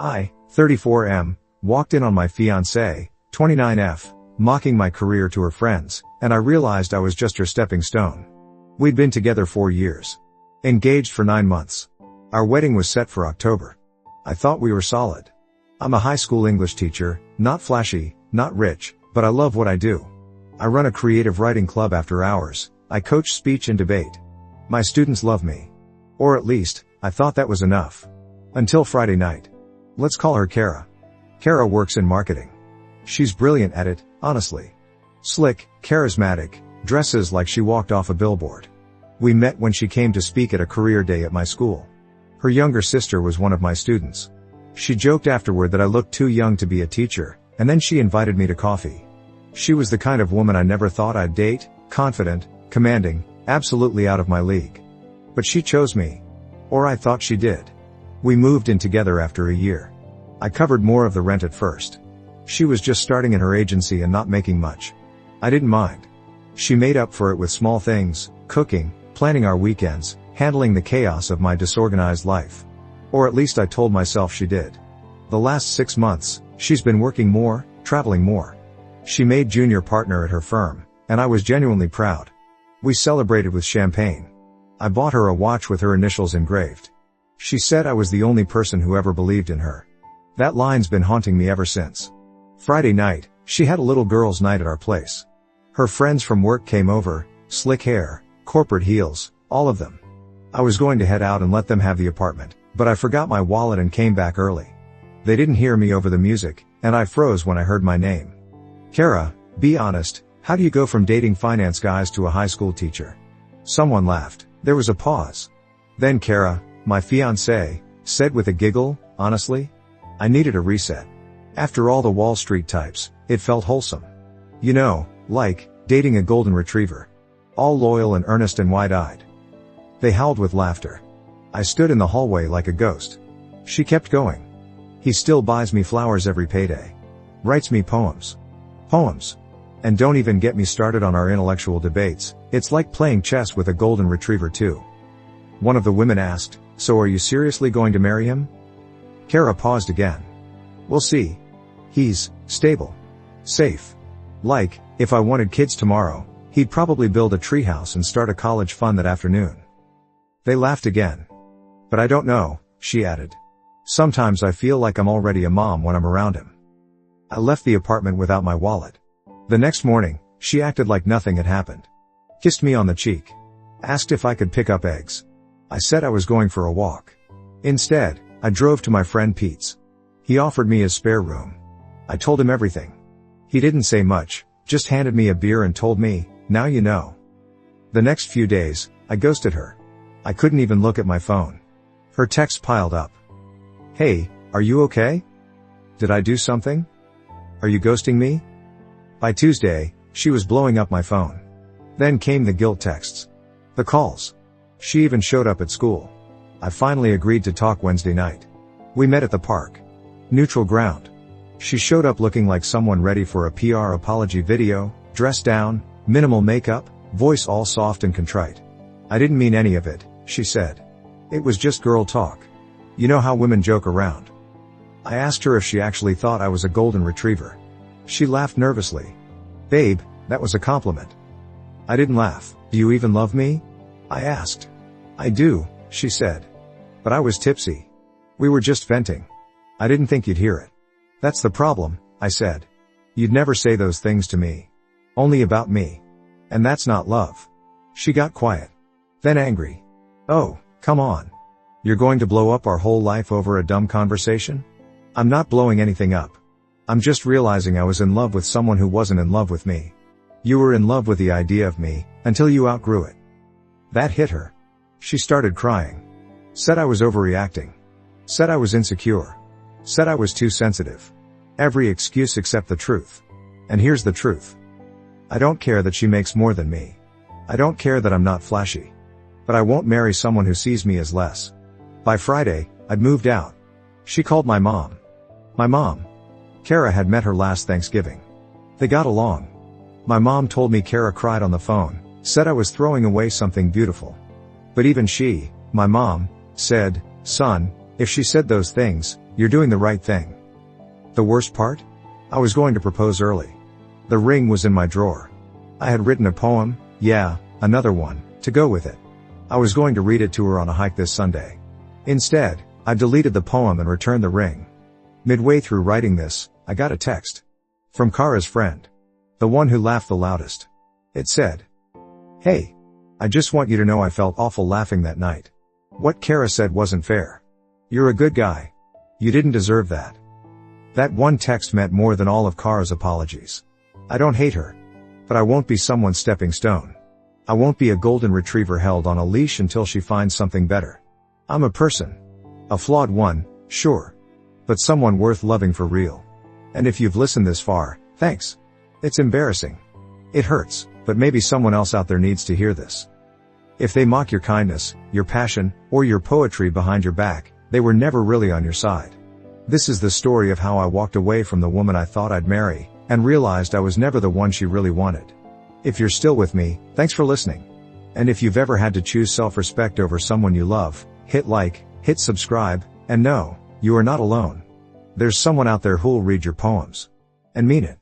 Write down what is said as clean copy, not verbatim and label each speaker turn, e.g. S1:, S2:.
S1: I, 34M, walked in on my fiancée, 29F, mocking my career to her friends, and I realized I was just her stepping stone. We'd been together 4 years. Engaged for 9 months. Our wedding was set for October. I thought we were solid. I'm a high school English teacher, not flashy, not rich, but I love what I do. I run a creative writing club after hours. I coach speech and debate. My students love me. Or at least, I thought that was enough. Until Friday night. Let's call her Kara. Kara works in marketing. She's brilliant at it, honestly. Slick, charismatic, dresses like she walked off a billboard. We met when she came to speak at a career day at my school. Her younger sister was one of my students. She joked afterward that I looked too young to be a teacher, and then she invited me to coffee. She was the kind of woman I never thought I'd date, confident, commanding, absolutely out of my league. But she chose me. Or I thought she did. We moved in together after a year. I covered more of the rent at first. She was just starting in her agency and not making much. I didn't mind. She made up for it with small things, cooking, planning our weekends, handling the chaos of my disorganized life. Or at least I told myself she did. The last 6 months, she's been working more, traveling more. She made junior partner at her firm, and I was genuinely proud. We celebrated with champagne. I bought her a watch with her initials engraved. She said I was the only person who ever believed in her. That line's been haunting me ever since. Friday night, she had a little girls' night at our place. Her friends from work came over, slick hair, corporate heels, all of them. I was going to head out and let them have the apartment, but I forgot my wallet and came back early. They didn't hear me over the music, and I froze when I heard my name. Kara, be honest, how do you go from dating finance guys to a high school teacher? Someone laughed. There was a pause. Then Kara, my fiancée, said with a giggle, honestly, I needed a reset. After all the Wall Street types, it felt wholesome. You know, like, dating a golden retriever. All loyal and earnest and wide-eyed. They howled with laughter. I stood in the hallway like a ghost. She kept going. He still buys me flowers every payday. Writes me poems. Poems. And don't even get me started on our intellectual debates. It's like playing chess with a golden retriever too. One of the women asked, so are you seriously going to marry him? Kara paused again. We'll see. He's stable. Safe. Like, if I wanted kids tomorrow, he'd probably build a treehouse and start a college fund that afternoon. They laughed again. But I don't know, she added. Sometimes I feel like I'm already a mom when I'm around him. I left the apartment without my wallet. The next morning, she acted like nothing had happened. Kissed me on the cheek. Asked if I could pick up eggs. I said I was going for a walk. Instead, I drove to my friend Pete's. He offered me his spare room. I told him everything. He didn't say much, just handed me a beer and told me, now you know. The next few days, I ghosted her. I couldn't even look at my phone. Her texts piled up. Hey, are you okay? Did I do something? Are you ghosting me? By Tuesday, she was blowing up my phone. Then came the guilt texts. The calls. She even showed up at school. I finally agreed to talk Wednesday night. We met at the park. Neutral ground. She showed up looking like someone ready for a PR apology video, dressed down, minimal makeup, voice all soft and contrite. I didn't mean any of it, she said. It was just girl talk. You know how women joke around. I asked her if she actually thought I was a golden retriever. She laughed nervously. Babe, that was a compliment. I didn't laugh. Do you even love me? I asked. I do, she said. But I was tipsy. We were just venting. I didn't think you'd hear it. That's the problem, I said. You'd never say those things to me. Only about me. And that's not love. She got quiet. Then angry. Oh, come on. You're going to blow up our whole life over a dumb conversation? I'm not blowing anything up. I'm just realizing I was in love with someone who wasn't in love with me. You were in love with the idea of me, until you outgrew it. That hit her. She started crying. Said I was overreacting. Said I was insecure. Said I was too sensitive. Every excuse except the truth. And here's the truth. I don't care that she makes more than me. I don't care that I'm not flashy. But I won't marry someone who sees me as less. By Friday, I'd moved out. She called my mom. My mom. Kara had met her last Thanksgiving. They got along. My mom told me Kara cried on the phone, said I was throwing away something beautiful. But even she, my mom, said, son, If she said those things, you're doing the right thing. The worst part? I was going to propose early. The ring was in my drawer. I had written a poem, yeah, another one, to go with it. I was going to read it to her on a hike this Sunday. Instead, I deleted the poem and returned the ring. Midway through writing this, I got a text. From Kara's friend. The one who laughed the loudest. It said, "Hey. I just want you to know I felt awful laughing that night. What Kara said wasn't fair. You're a good guy. You didn't deserve that." That one text meant more than all of Kara's apologies. I don't hate her. But I won't be someone's stepping stone. I won't be a golden retriever held on a leash until she finds something better. I'm a person. A flawed one, sure. But someone worth loving for real. And if you've listened this far, thanks. It's embarrassing. It hurts, but maybe someone else out there needs to hear this. If they mock your kindness, your passion, or your poetry behind your back, they were never really on your side. This is the story of how I walked away from the woman I thought I'd marry, and realized I was never the one she really wanted. If you're still with me, thanks for listening. And if you've ever had to choose self-respect over someone you love, hit like, hit subscribe, and know, you are not alone. There's someone out there who'll read your poems. And mean it.